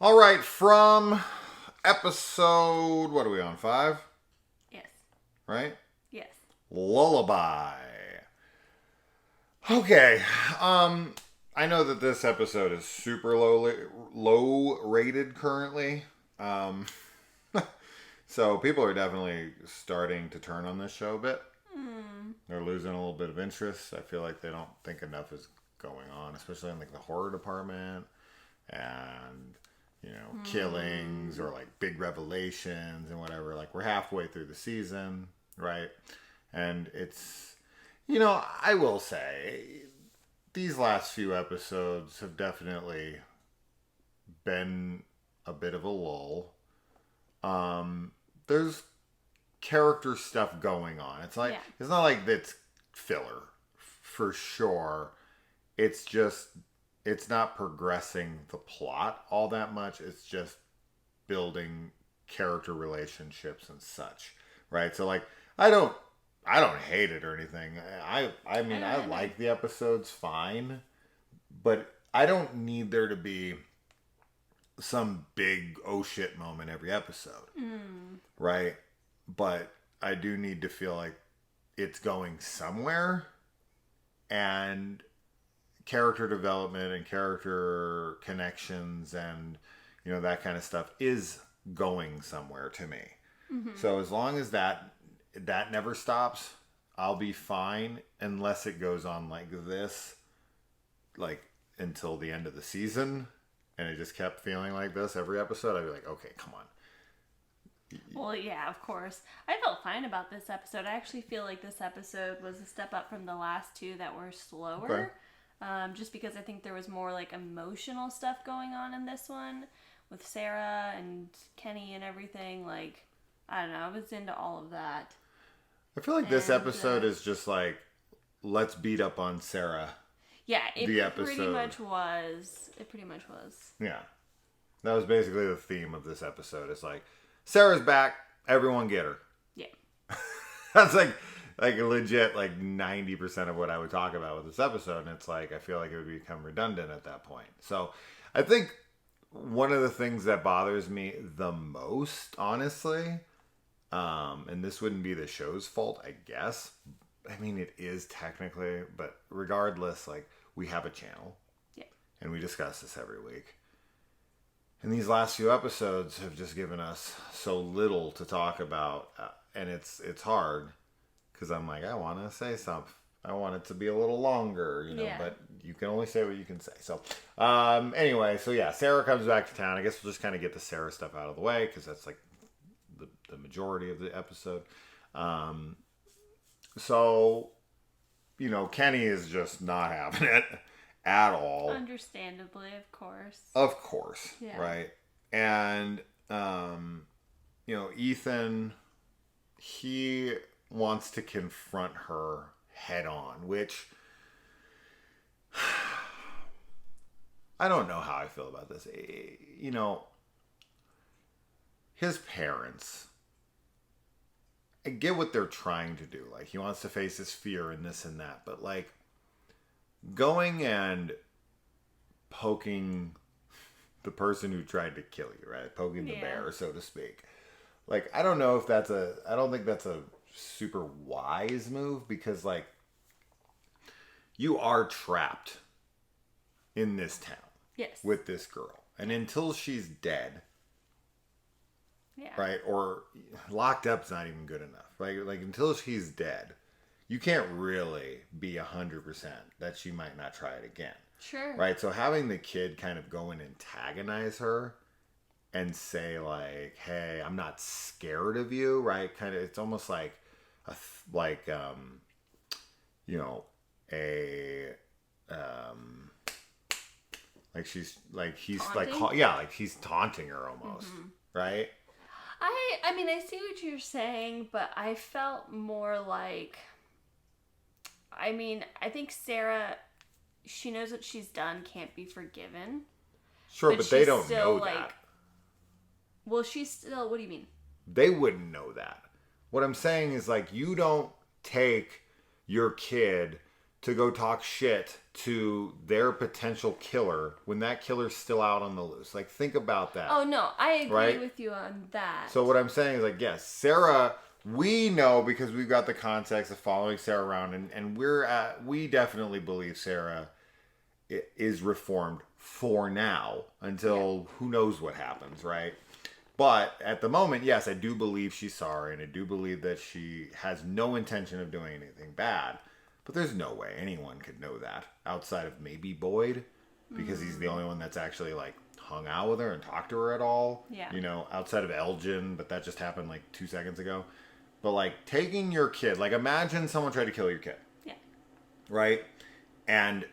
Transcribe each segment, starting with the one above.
All right, from episode, what are we on, 5? Yes. Right? Yes. Lullaby. Okay, I know that this episode is super low rated currently. Um, so people are definitely starting to turn on this show a bit. They're losing a little bit of interest. I feel like they don't think enough is going on, especially in like the horror department and killings or like big revelations and whatever. Like we're halfway through the season, right? And it's I will say these last few episodes have definitely been a bit of a lull. There's character stuff going on. It's not like it's filler for sure. It's just it's not progressing the plot all that much. It's just building character relationships and such, right? So like I don't hate it or anything. I mean I like the episodes fine, but I don't need there to be some big oh shit moment every episode, right? But I do need to feel like it's going somewhere, and character development and character connections and that kind of stuff is going somewhere to me. So as long as that never stops, I'll be fine, unless it goes on like this, like until the end of the season, and it just kept feeling like this every episode. I'd be like, okay, come on. Well, yeah, of course. I felt fine about this episode. I actually feel like this episode was a step up from the last two that were slower. Okay. Just because I think there was more like emotional stuff going on in this one with Sarah and Kenny and everything. Like, I don't know. I was into all of that. I feel like this episode is just like, let's beat up on Sarah. Yeah, pretty much was. It pretty much was. Yeah. That was basically the theme of this episode. It's like, Sarah's back. Everyone get her. Yeah. That's like legit like 90% of what I would talk about with this episode. And it's like, I feel like it would become redundant at that point. So I think one of the things that bothers me the most, honestly, and this wouldn't be the show's fault, I guess. I mean, it is technically, but regardless, like, we have a channel. Yeah. And we discuss this every week. And these last few episodes have just given us so little to talk about. And it's hard, because I'm like, I want to say something. I want it to be a little longer, but you can only say what you can say. So, anyway, so yeah, Sarah comes back to town. I guess we'll just kind of get the Sarah stuff out of the way, because that's like the majority of the episode. So, Kenny is just not having it at all. Understandably, of course. Of course, yeah. Right? And, Ethan, he wants to confront her head on, which I don't know how I feel about this. His parents, I get what they're trying to do. Like, he wants to face his fear and this and that. But, like, going and poking the person who tried to kill you, right? Poking the bear, so to speak. Like, I don't know if I don't think that's a super wise move, because, like, you are trapped in this town. Yes. With this girl. And until she's dead... Yeah. Right? Or locked up's not even good enough. Right? Like, until she's dead, you can't really be 100% that she might not try it again. Sure. Right? So having the kid kind of go and antagonize her and say, like, hey, I'm not scared of you, right? Kind of, it's almost like he's taunting her almost. Right? I mean, I see what you're saying, but I felt more like, I mean, I think Sarah, she knows what she's done can't be forgiven. Sure, but they don't know that. Well, she's still, what do you mean? They wouldn't know that. What I'm saying is, like, you don't take your kid to go talk shit to their potential killer when that killer's still out on the loose. Like, think about that. Oh, no, I agree right? with you on that. So what I'm saying is, like, yes, Sarah, we know because we've got the context of following Sarah around, and we definitely believe Sarah is reformed for now until who knows what happens, right? But at the moment, yes, I do believe she's sorry, and I do believe that she has no intention of doing anything bad. But there's no way anyone could know that outside of maybe Boyd, because he's the only one that's actually, like, hung out with her and talked to her at all. Yeah. You know, outside of Elgin, but that just happened, like, 2 seconds ago. But, like, taking your kid, like, imagine someone tried to kill your kid. Yeah. Right? And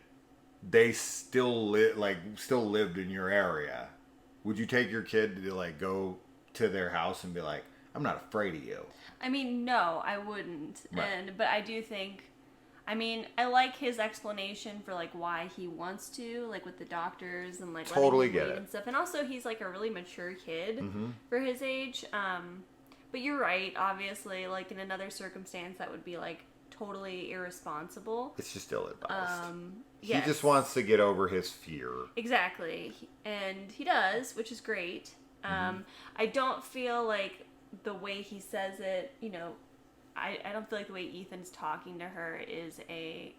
they still lived in your area. Would you take your kid to, like, go to their house and be like, I'm not afraid of you? I mean, no, I wouldn't. Right. But I do think, I mean, I like his explanation for, like, why he wants to, like, with the doctors and, like, totally letting get him leave it and stuff. And also, he's, like, a really mature kid for his age. But you're right, obviously, like, in another circumstance, that would be, like, totally irresponsible. It's just ill-advised. Yes. He just wants to get over his fear. Exactly. And he does, which is great. I don't feel like the way he says it, you know, I don't feel like the way Ethan's talking to her is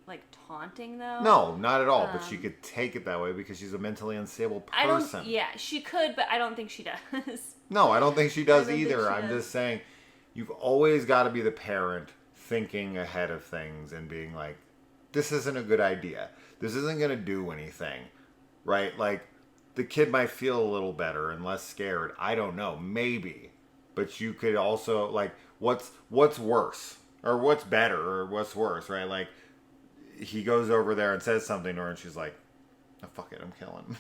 like, taunting, though. No, not at all. But she could take it that way because she's a mentally unstable person. She could, but I don't think she does. No, I don't think she does I don't think either. she I'm does. just saying, you've always got to be the parent thinking ahead of things and being like, this isn't a good idea. This isn't going to do anything, right? Like, the kid might feel a little better and less scared. I don't know. Maybe. But you could also, like, what's worse? Or what's better? Or what's worse, right? Like, he goes over there and says something to her and she's like, oh, fuck it, I'm killing him.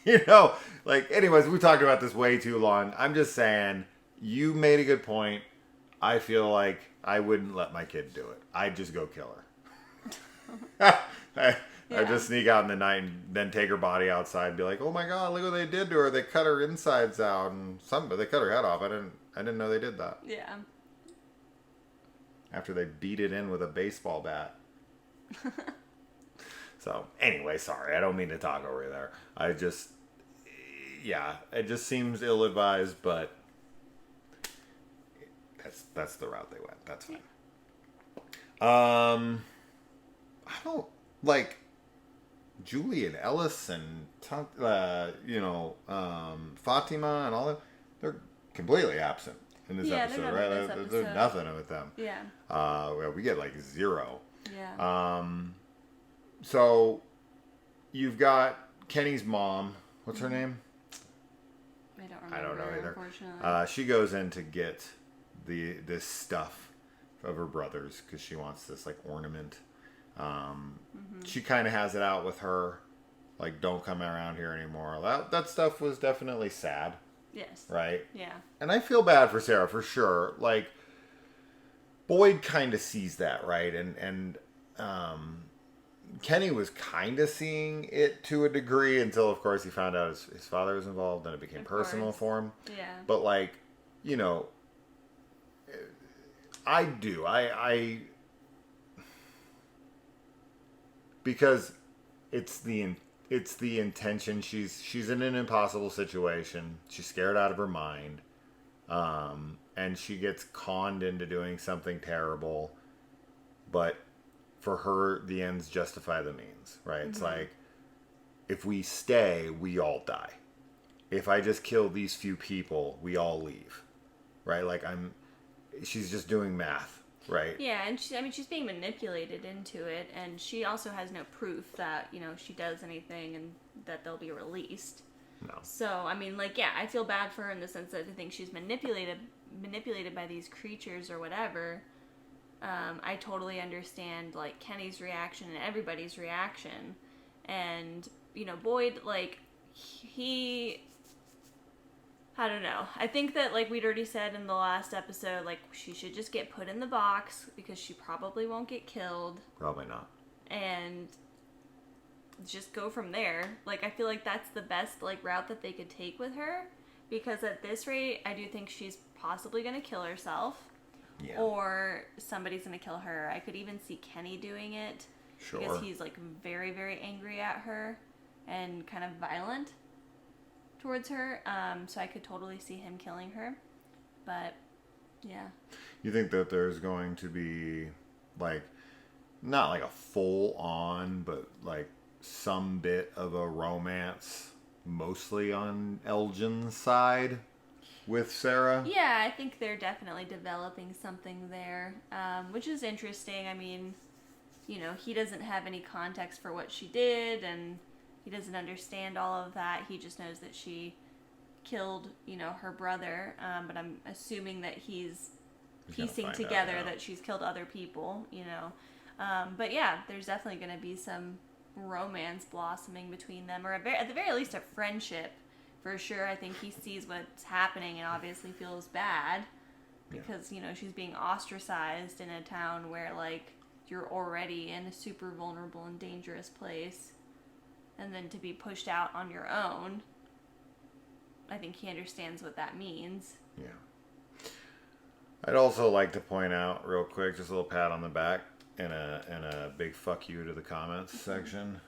You know? Like, anyways, we talked about this way too long. I'm just saying, you made a good point. I feel like I wouldn't let my kid do it. I'd just go kill her. I'd just sneak out in the night and then take her body outside and be like, oh my god, look what they did to her. They cut her insides out and they cut her head off. I didn't know they did that. Yeah. After they beat it in with a baseball bat. So, anyway, sorry. I don't mean to talk over you there. It just seems ill-advised, but that's the route they went. That's fine. I don't, like, Julie and Ellis and, Fatima and all that, they're completely absent in this episode, right? There's nothing with them. Yeah. We get, like, 0. Yeah. So, you've got Kenny's mom. What's her name? I don't remember. I don't know either. Unfortunately. She goes in to get this stuff of her brother's because she wants this, like, ornament. She kind of has it out with her, like, don't come around here anymore. That stuff was definitely sad. Yes. Right? Yeah. And I feel bad for Sarah for sure. Like, Boyd kind of sees that, right? And Kenny was kind of seeing it to a degree until, of course, he found out his father was involved and it became personal for him. Yeah. But, like, you know, I do. I because it's the intention. She's in an impossible situation. She's scared out of her mind. And she gets conned into doing something terrible. But for her, the ends justify the means, right? It's like, if we stay, we all die. If I just kill these few people, we all leave, right? Like, she's just doing math, right? Yeah, and she's being manipulated into it, and she also has no proof that, she does anything and that they'll be released. No. So, I mean, like, yeah, I feel bad for her in the sense that I think she's manipulated by these creatures or whatever. I totally understand, like, Kenny's reaction and everybody's reaction. And, Boyd, like, I don't know. I think that, like we'd already said in the last episode, like, she should just get put in the box because she probably won't get killed. Probably not. And just go from there. Like, I feel like that's the best, like, route that they could take with her. Because at this rate, I do think she's possibly going to kill herself. Yeah. Or somebody's going to kill her. I could even see Kenny doing it. Sure. Because he's like very, very angry at her and kind of violent towards her. So I could totally see him killing her. But yeah. You think that there's going to be like, not like a full on, but like some bit of a romance, mostly on Elgin's side with Sarah? Yeah, I think they're definitely developing something there, which is interesting. I mean, you know, he doesn't have any context for what she did, and he doesn't understand all of that. He just knows that she killed, you know, her brother, but I'm assuming that he's piecing together that she's killed other people, you know. But yeah, there's definitely going to be some romance blossoming between them, or at the very least a friendship, for sure. I think he sees what's happening and obviously feels bad because, you know, she's being ostracized in a town where, like, you're already in a super vulnerable and dangerous place, and then to be pushed out on your own, I think he understands what that means. Yeah. I'd also like to point out real quick, just a little pat on the back and a big fuck you to the comments section.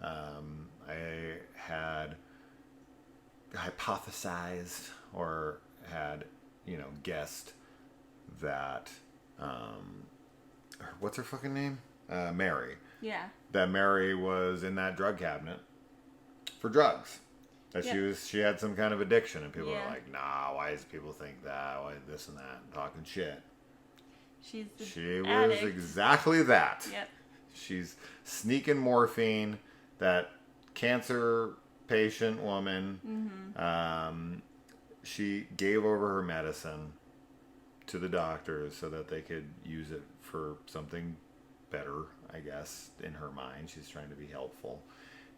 I had hypothesized or had, you know, guessed that what's her fucking name? Mary. Yeah. That Mary was in that drug cabinet for drugs. That she had some kind of addiction, and people were like, "Nah, why does people think that? Why this and that? And talking shit." She was exactly that. Yep. She's sneaking morphine. That cancer patient woman. Mm-hmm. She gave over her medicine to the doctors so that they could use it for something better, I guess, in her mind. She's trying to be helpful.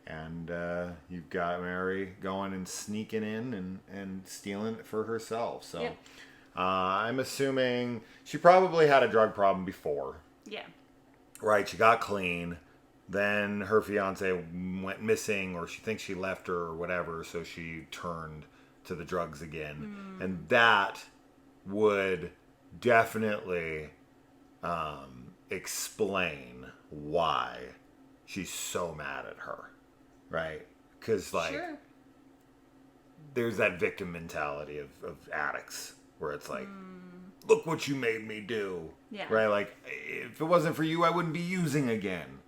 And you've got Mary going and sneaking in and stealing it for herself. So I'm assuming she probably had a drug problem before. Yeah. Right, she got clean. Then her fiance went missing, or she thinks she left her or whatever, so she turned to the drugs again. And that would definitely explain why she's so mad at her. Right? Because, like, there's that victim mentality of addicts where it's like, look what you made me do. Yeah. Right? Like, if it wasn't for you, I wouldn't be using again.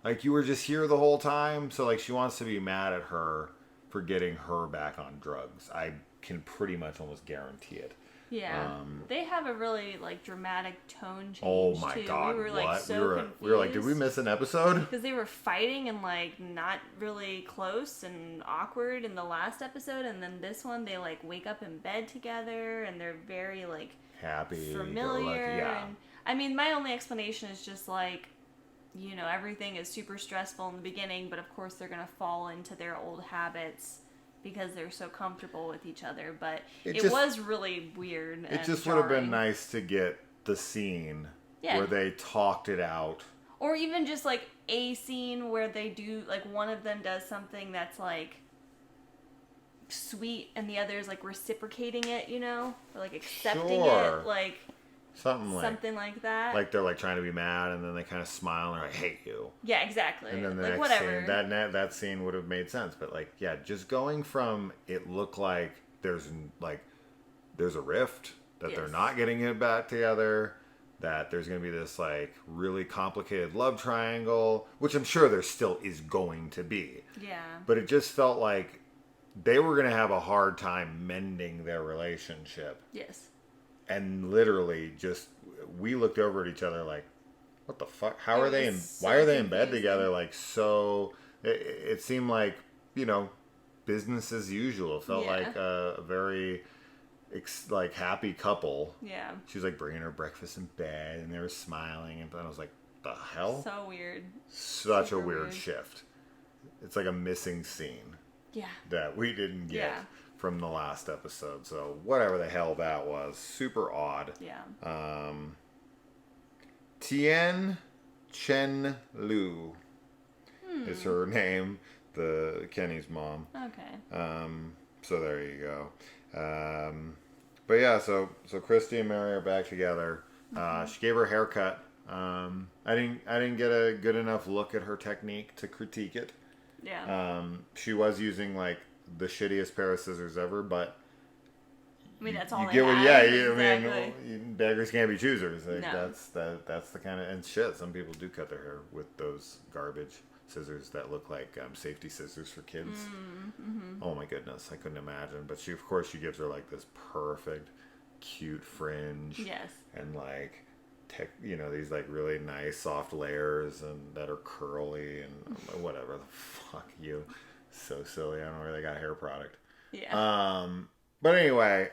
Like, you were just here the whole time. So, like, she wants to be mad at her for getting her back on drugs. I can pretty much almost guarantee it. Yeah. They have a really, like, dramatic tone change, oh my too. God, we were, like, what? so confused. We were like, did we miss an episode? Because they were fighting and, like, not really close and awkward in the last episode. And then this one, they, like, wake up in bed together. And they're very, like, happy, familiar. Yeah. And, I mean, my only explanation is just, like, you know, everything is super stressful in the beginning. But, of course, they're going to fall into their old habits because they're so comfortable with each other. But it was really weird. It just would have been nice to get the scene where they talked it out. Or even just, like, a scene where they do, like, one of them does something that's, like, sweet and the other is, like, reciprocating it, you know? Or, like, accepting it, like... Something like that. Like they're like trying to be mad, and then they kind of smile and they're like, "Hate you." Yeah, exactly. And then the like, next whatever. scene, that scene would have made sense. But like, yeah, just going from it looked like there's a rift that they're not getting it back together, that there's going to be this like really complicated love triangle, which I'm sure there still is going to be. Yeah. But it just felt like they were going to have a hard time mending their relationship. Yes. And literally, just we looked over at each other like, "What the fuck? How are they in? Why are they in bed together?" Like, so it seemed like, you know, business as usual. It felt like a very like happy couple. Yeah. She was like bringing her breakfast in bed, and they were smiling, and I was like, "The hell?" So weird. Such Super a weird shift. It's like a missing scene. Yeah. That we didn't get. From the last episode, so whatever the hell that was, super odd. Yeah. Tien Chen Lu is her name, the Kenny's mom. Okay. So there you go. But yeah, so Christy and Mary are back together. She gave her a haircut I didn't get a good enough look at her technique to critique it. Yeah. She was using like the shittiest pair of scissors ever, but I mean, that's all you they get what? have. Yeah, Exactly. I mean, beggars can't be choosers. Like, No. that's the kind of and shit. Some people do cut their hair with those garbage scissors that look like safety scissors for kids. Mm-hmm. Oh my goodness, I couldn't imagine. But she, of course, she gives her like this perfect, cute fringe. Yes. And like, these like really nice soft layers and that are curly and whatever the fuck you. So silly. I don't know where they got hair product. Yeah. But anyway,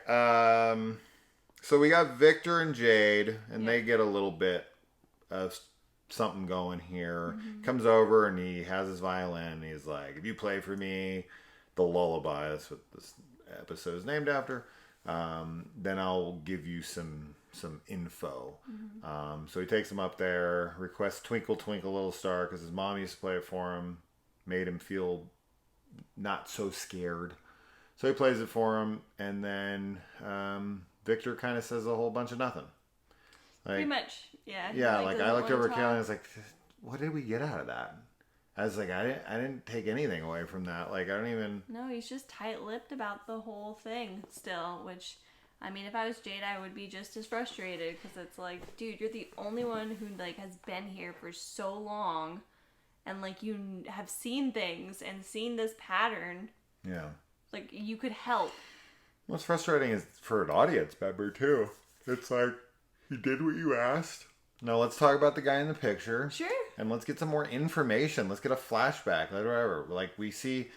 so we got Victor and Jade, and they get a little bit of something going here. Mm-hmm. Comes over and he has his violin. And he's like, "If you play for me, the Lullaby, that's what this episode is named after, then I'll give you some info." Mm-hmm. So he takes him up there, requests "Twinkle Twinkle Little Star" because his mom used to play it for him, made him feel not so scared. So he plays it for him, and then Victor kind of says a whole bunch of nothing. Like, pretty much, yeah. Yeah, like I looked over at Kelly and I talk. was like, "What did we get out of that?" I was like, I didn't take anything away from that. Like, I don't even. No, he's just tight-lipped about the whole thing still, which, I mean, if I was Jade, I would be just as frustrated, because it's like, dude, you're the only one who, like, has been here for so long, and, like, you have seen things and seen this pattern. Yeah. Like, you could help. What's frustrating is for an audience member, too. It's like, you did what you asked. Now let's talk about the guy in the picture. Sure. And let's get some more information. Let's get a flashback. Whatever. Like, we see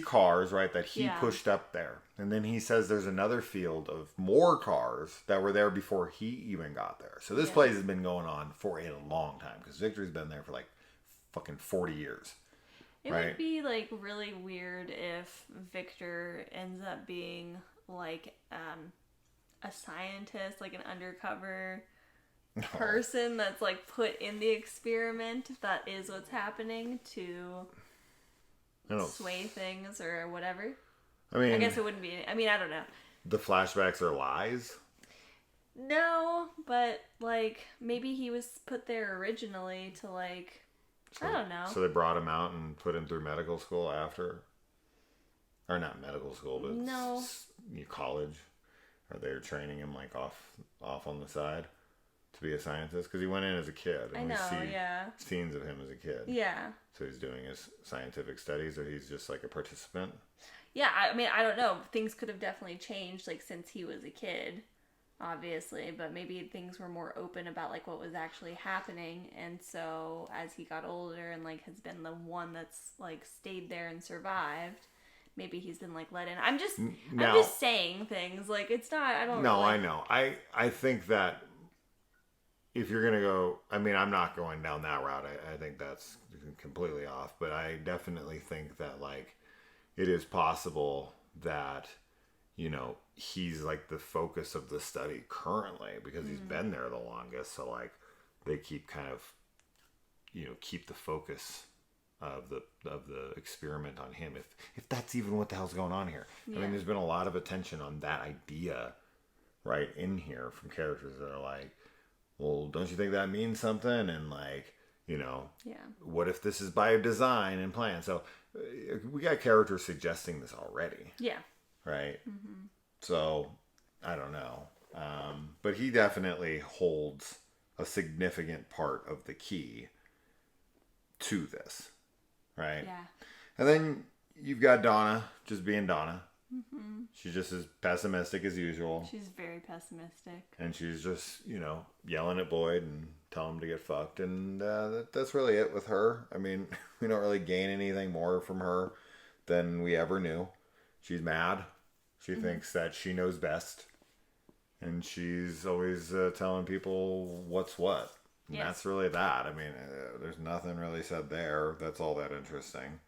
cars, right, that he pushed up there. And then he says there's another field of more cars that were there before he even got there. So this place has been going on for a long time, because Victor's been there for like fucking 40 years. It would be, like, really weird if Victor ends up being, like, a scientist, like an undercover person that's, like, put in the experiment, if that is what's happening, to sway things or whatever. I mean, I guess it wouldn't be, I mean, I don't know. The flashbacks are lies? No, but, like, maybe he was put there originally to, like, I don't know. So they brought him out and put him through medical school after? Or not medical school, but college. Or they were training him like off on the side to be a scientist? Because he went in as a kid. And we see scenes of him as a kid. Yeah. So he's doing his scientific studies, or he's just like a participant? Yeah, I mean, I don't know. Things could have definitely changed, like, since he was a kid, obviously, but maybe things were more open about, like, what was actually happening, and so as he got older and, like, has been the one that's, like, stayed there and survived, maybe he's been, like, let in. I'm just saying things, like, it's not, I don't know. I know. I think that if you're going to go, I mean, I'm not going down that route. I think that's completely off, but I definitely think that, like, it is possible that, he's like the focus of the study currently because he's been there the longest. So like they keep kind of, keep the focus of the experiment on him. If that's even what the hell's going on here. Yeah. I mean, there's been a lot of attention on that idea right in here from characters that are like, well, don't you think that means something? And like, what if this is by design and plan? So we got characters suggesting this already. Yeah. Right? Mm-hmm. So, I don't know. But he definitely holds a significant part of the key to this. Right? Yeah. And then you've got Donna just being Donna. Mm-hmm. She's just as pessimistic as usual. She's very pessimistic. And she's just, yelling at Boyd and telling him to get fucked. And that's really it with her. I mean, we don't really gain anything more from her than we ever knew. She's mad. She thinks that she knows best. And she's always telling people what's what. And that's really that. I mean, there's nothing really said there. That's all that interesting.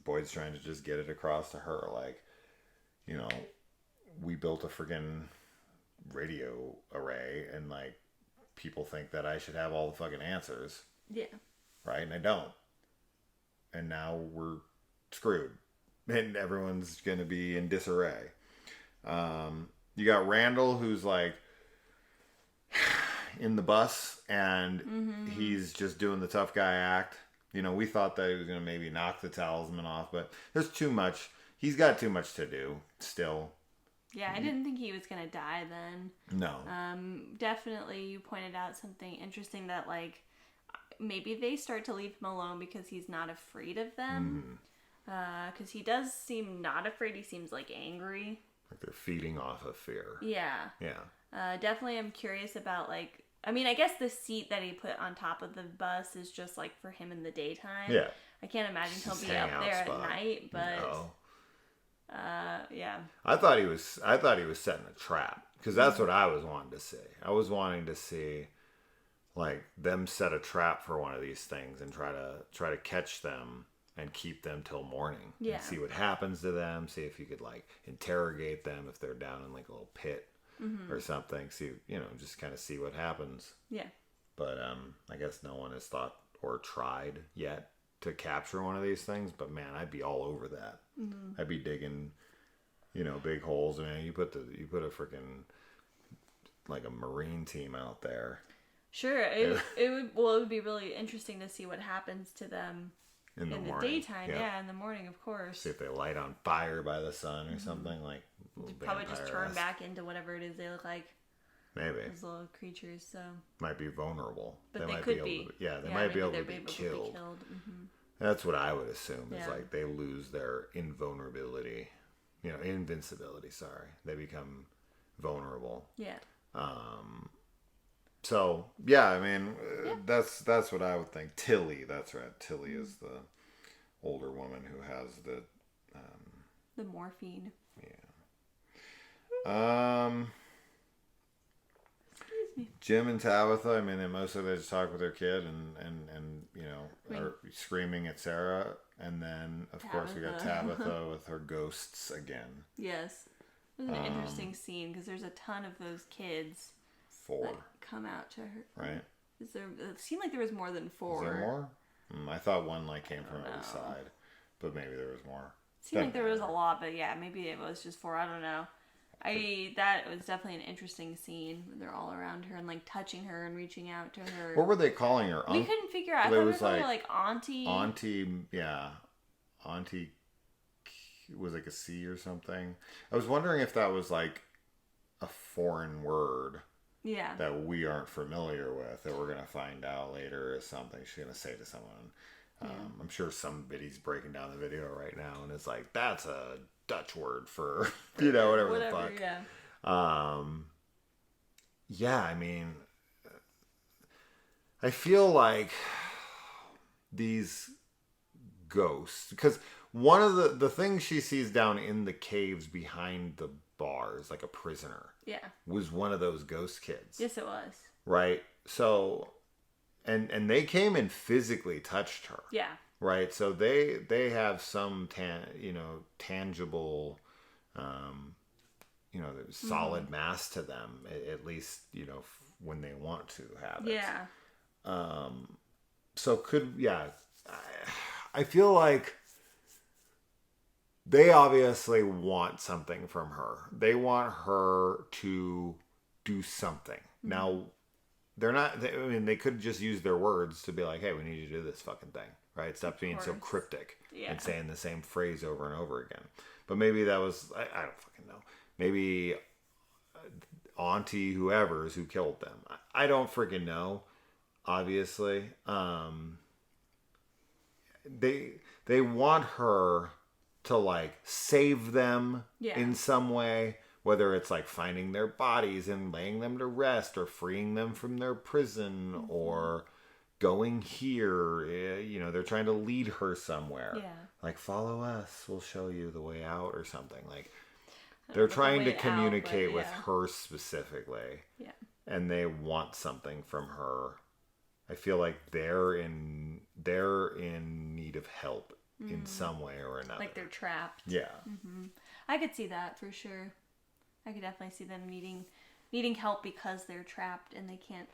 Boyd's trying to just get it across to her. Like, we built a friggin' radio array. And, like, people think that I should have all the fucking answers. Yeah. Right? And I don't. And now we're screwed. And everyone's going to be in disarray. You got Randall, who's like, in the bus, and he's just doing the tough guy act. You know, we thought that he was going to maybe knock the talisman off, but there's too much. He's got too much to do still. Yeah, I didn't think he was going to die then. No. Definitely you pointed out something interesting that, like, maybe they start to leave him alone because he's not afraid of them. Because he does seem not afraid. He seems, like, angry. Like they're feeding off of fear. Yeah. Yeah. Definitely I'm curious about, like, I mean, I guess the seat that he put on top of the bus is just, like, for him in the daytime. Yeah. I can't imagine he'll be up there spot. at night, but... No. Yeah. I thought he was setting a trap, because that's what I was wanting to see. I was wanting to see, like, them set a trap for one of these things and try to catch them and keep them till morning. Yeah. And see what happens to them. See if you could, like, interrogate them if they're down in, like, a little pit or something. See, you know, just kind of see what happens. Yeah. But I guess no one has thought or tried yet to capture one of these things. But man, I'd be all over that. I'd be digging, you know, big holes. I mean, you put a freaking, like, a Marine team out there. Sure. It would be really interesting to see what happens to them in the daytime. Yeah, in the morning, of course. See if they light on fire by the sun or something, like, probably just turn back into whatever it is they look like. Maybe those little creatures. So might be vulnerable, but they might could be. Be. They might be able to be able killed. To be killed. That's what I would assume. Is like they lose their invulnerability, you know, invincibility. Sorry, they become vulnerable. Yeah. So yeah, I mean, that's what I would think. Tilly, that's right. Tilly is the older woman who has the morphine. Yeah. Jim and Tabitha, I mean, mostly they just talk with their kid and you know, are screaming at Sarah. And then, of course, we got Tabitha with her ghosts again. Yes. It was an interesting scene because there's a ton of those kids. 4. That come out to her. Right. It seemed like there was more than 4. Is there more? I thought one, like, came from every side. But maybe there was more. It seemed like there was a lot, but yeah, maybe it was just 4. I don't know. That was definitely an interesting scene. They're all around her and, like, touching her and reaching out to her. What were they calling her? We couldn't figure out. I thought it was like Auntie. Yeah. Auntie was like a C or something. I was wondering if that was like a foreign word. Yeah. That we aren't familiar with, that we're going to find out later is something she's going to say to someone. I'm sure somebody's breaking down the video right now and it's like, that's a Dutch word for, you know, whatever the fuck. Yeah. Yeah, I mean, I feel like these ghosts, because one of the things she sees down in the caves behind the bars, like a prisoner, was one of those ghost kids. Yes, it was. Right? So, and they came and physically touched her. Yeah. Right? So they have some tangible, you know, solid mass to them, at least, you know, when they want to have it. Yeah. So I feel like they obviously want something from her. They want her to do something. Now, they're not, I mean, they could just use their words to be like, hey, we need you to do this fucking thing, right? Stop being so cryptic and saying the same phrase over and over again. But maybe that was, I don't fucking know. Maybe Auntie whoever's who killed them. I don't freaking know, obviously. They want her to, like, save them in some way, whether it's like finding their bodies and laying them to rest or freeing them from their prison or going here. You know, they're trying to lead her somewhere. Like, follow us, we'll show you the way out or something. Like, they're trying to communicate with her specifically. Yeah. And they want something from her. I feel like they're in need of help in some way or another. Like they're trapped. Yeah. I could see that for sure. I could definitely see them needing help because they're trapped and they can't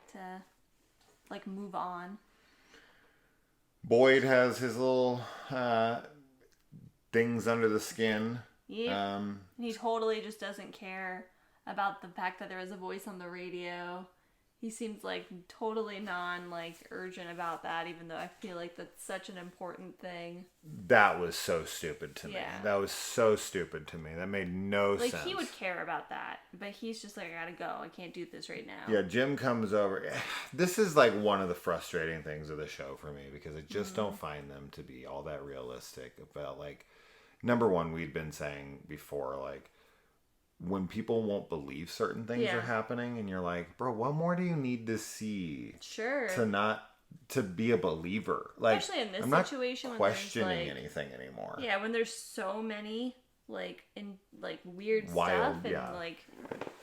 like move on. Boyd has his little things under the skin. Yeah. He totally just doesn't care about the fact that there was a voice on the radio. he seems like totally urgent about that, even though I feel like that's such an important thing. That was so stupid to me. Yeah. That was so stupid to me. That made no sense. Like, he would care about that, but he's just like, I gotta go. I can't do this right now. Yeah, Jim comes over. This is like one of the frustrating things of the show for me, because I just don't find them to be all that realistic about, like, number one, we'd been saying before, like, when people won't believe certain things are happening, and you're like, bro, what more do you need to see? Sure. To be a believer. Like, especially in this I'm situation, not questioning anything anymore. Yeah, when there's so many weird Wild, stuff and like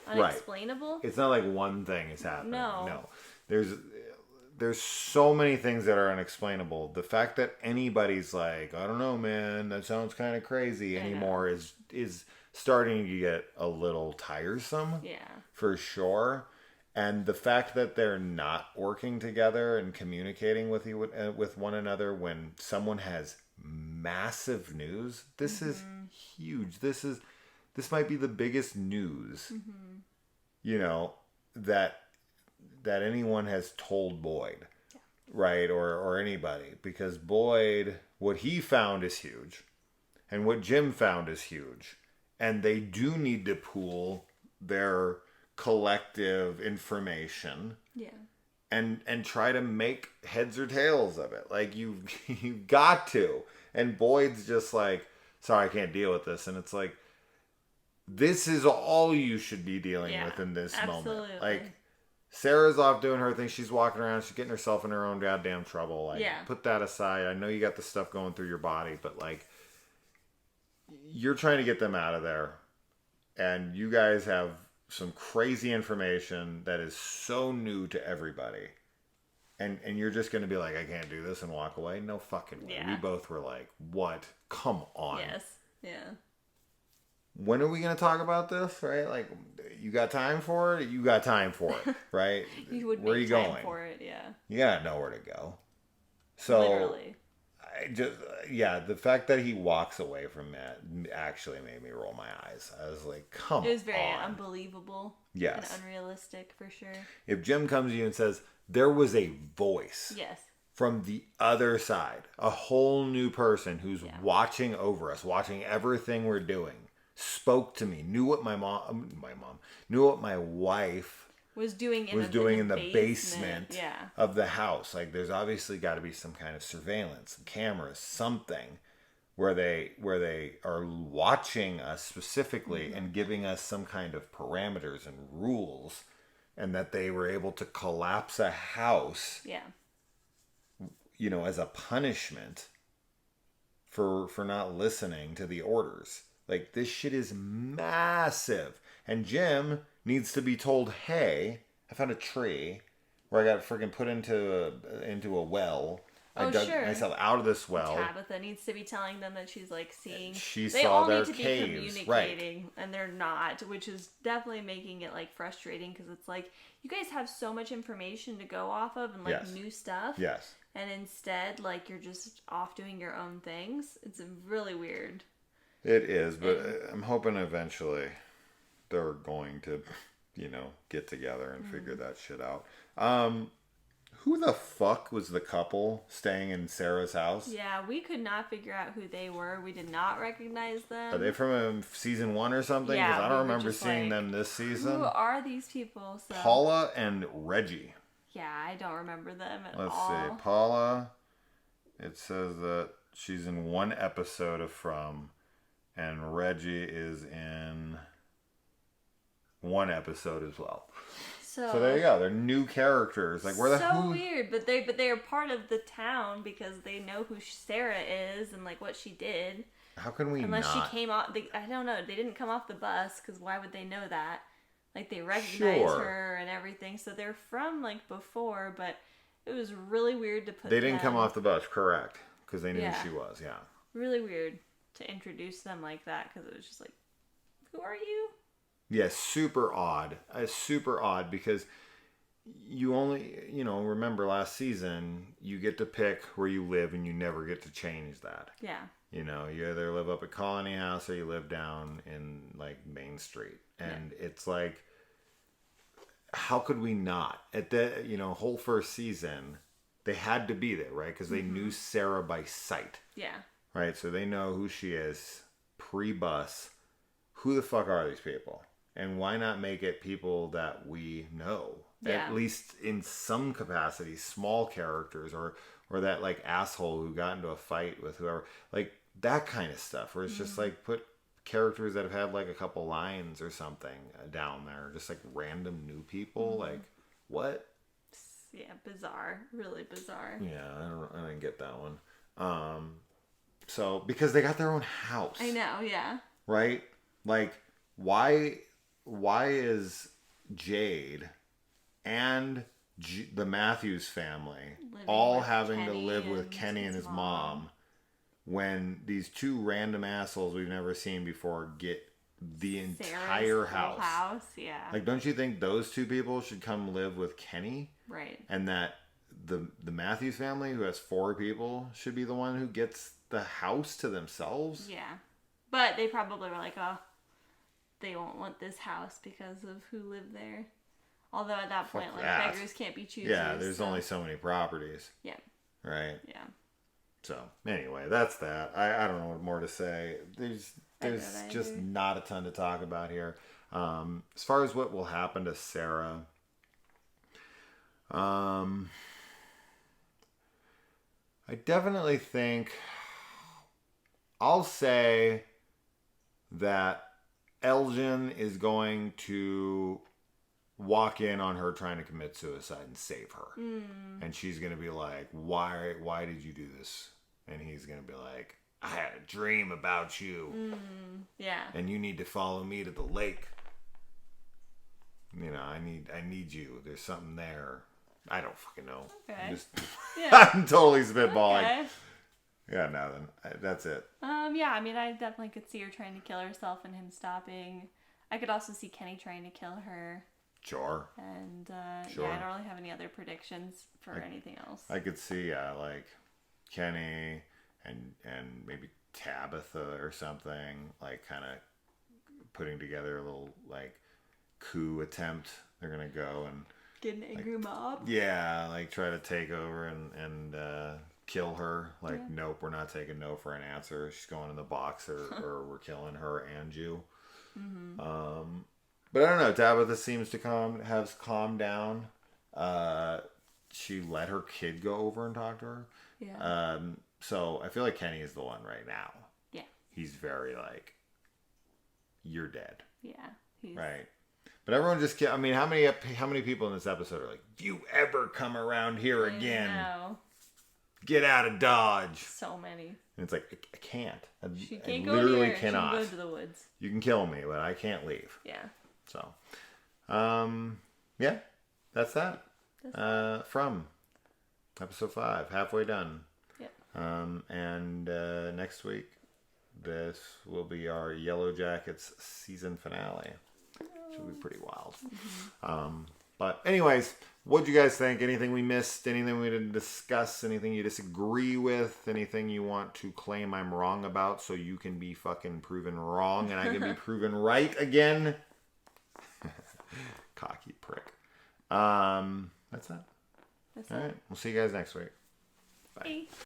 unexplainable. Right. It's not like one thing is happening. No. There's so many things that are unexplainable. The fact that anybody's like, I don't know, man, that sounds kind of crazy anymore is starting to get a little tiresome. Yeah. For sure. And the fact that they're not working together and communicating with one another when someone has massive news, this is huge. This might be the biggest news, that anyone has told Boyd, right? Or anybody, because Boyd, what he found is huge, and what Jim found is huge, and they do need to pool their collective information, and try to make heads or tails of it. Like, you've got to. And Boyd's just like, sorry, I can't deal with this. And it's like, this is all you should be dealing with in this moment. Like, Sarah's off doing her thing. She's walking around. She's getting herself in her own goddamn trouble. Like, put that aside. I know you got the stuff going through your body, but like, you're trying to get them out of there, and you guys have some crazy information that is so new to everybody, and you're just going to be like, I can't do this, and walk away. No fucking way. We both were like, what? Come on. Yes. Yeah. When are we going to talk about this? Right? Like, you got time for it? You got time for it, right? You would where make are you time going? for it, yeah. You got to know where to go. So literally. The fact that he walks away from that actually made me roll my eyes. I was like, come on. It was very unbelievable. Yes. And unrealistic, for sure. If Jim comes to you and says, there was a voice from the other side, a whole new person who's watching over us, watching everything we're doing, spoke to me, knew what my wife was doing in the basement of the house. Like, there's obviously got to be some kind of surveillance, some cameras, something where they are watching us specifically and giving us some kind of parameters and rules, and that they were able to collapse a house, as a punishment for not listening to the orders. Like, this shit is massive. And Jim needs to be told, hey, I found a tree where I got freaking put into a well. I dug myself out of this well. Tabitha needs to be telling them that she's like seeing. They all need to be communicating, and they're not, which is definitely making it like frustrating, because it's like, you guys have so much information to go off of and like new stuff. Yes. And instead, like, you're just off doing your own things. It's really weird. It is, but I'm hoping eventually they're going to, get together and figure that shit out. Who the fuck was the couple staying in Sarah's house? Yeah, we could not figure out who they were. We did not recognize them. Are they from season 1 or something? Yeah, because I don't remember seeing them this season. Who are these people? So. Paula and Reggie. Yeah, I don't remember them at all. Let's see. Paula, it says that she's in one episode of From, and Reggie is in one episode as well. So there you go. They're new characters. Like, where the so weird, but they are part of the town because they know who Sarah is and like what she did. How can we Unless she came off, I don't know. They didn't come off the bus, because why would they know that? Like, they recognize her and everything, so they're from like before. But it was really weird to put. They didn't come off the bus, correct? Because they knew who she was. Yeah. Really weird to introduce them like that, because it was just like, who are you? Yeah, super odd. Super odd, because you only, remember last season, you get to pick where you live and you never get to change that. Yeah. You either live up at Colony House or you live down in like Main Street. And it's like, how could we not? At the, whole first season, they had to be there, right? Because they knew Sarah by sight. Yeah. Right? So they know who she is pre-bus. Who the fuck are these people? And why not make it people that we know? Yeah. At least in some capacity, small characters or that like asshole who got into a fight with whoever. Like that kind of stuff where it's just like put characters that have had like a couple lines or something down there. Just like random new people. Like what? Yeah, bizarre. Really bizarre. Yeah, I didn't get that one. So because they got their own house. I know, yeah. Right? Like why is Jade and the Matthews family all having to live with Kenny and his mom when these two random assholes we've never seen before get the entire house? Yeah. Like, don't you think those two people should come live with Kenny? Right. And that the Matthews family, who has 4 people, should be the one who gets the house to themselves? Yeah. But they probably were like, oh, they won't want this house because of who lived there. Although at that point, beggars can't be choosers. Yeah, there's only so many properties. Yeah. Right? Yeah. So, anyway, that's that. I don't know what more to say. There's just not a ton to talk about here. As far as what will happen to Sarah, I definitely think I'll say that Elgin is going to walk in on her trying to commit suicide and save her. And she's going to be like, why did you do this? And he's going to be like, I had a dream about you. Yeah. And you need to follow me to the lake. I need you. There's something there. I don't fucking know. Okay. I'm totally spitballing. Okay. Yeah, nothing. That's it. Yeah, I mean, I definitely could see her trying to kill herself and him stopping. I could also see Kenny trying to kill her. Sure. And, sure. Yeah, I don't really have any other predictions for anything else. I could see, like, Kenny and maybe Tabitha or something, like, kind of putting together a little, like, coup attempt. They're going to go and... Get an angry mob? Yeah, like, try to take over and kill her. Like, nope, we're not taking no for an answer. She's going in the box or we're killing her and you. But I don't know. Tabitha seems to have calmed down. She let her kid go over and talk to her. Yeah. So I feel like Kenny is the one right now. Yeah. He's very like, you're dead. Yeah. Right. But everyone just, I mean, how many people in this episode are like, if you ever come around here again, get out of Dodge. So many. And it's like, I can't. She can't I go literally here. cannot. She can go into the woods. You can kill me, but I can't leave. Yeah. So, yeah, that's that. From episode 5, halfway done. Yep. And next week, this will be our Yellow Jackets season finale. Should be pretty wild. But anyways, what'd you guys think? Anything we missed? Anything we didn't discuss? Anything you disagree with? Anything you want to claim I'm wrong about so you can be fucking proven wrong and I can be proven right again? Cocky prick. That's that. All right. We'll see you guys next week. Bye. Hey.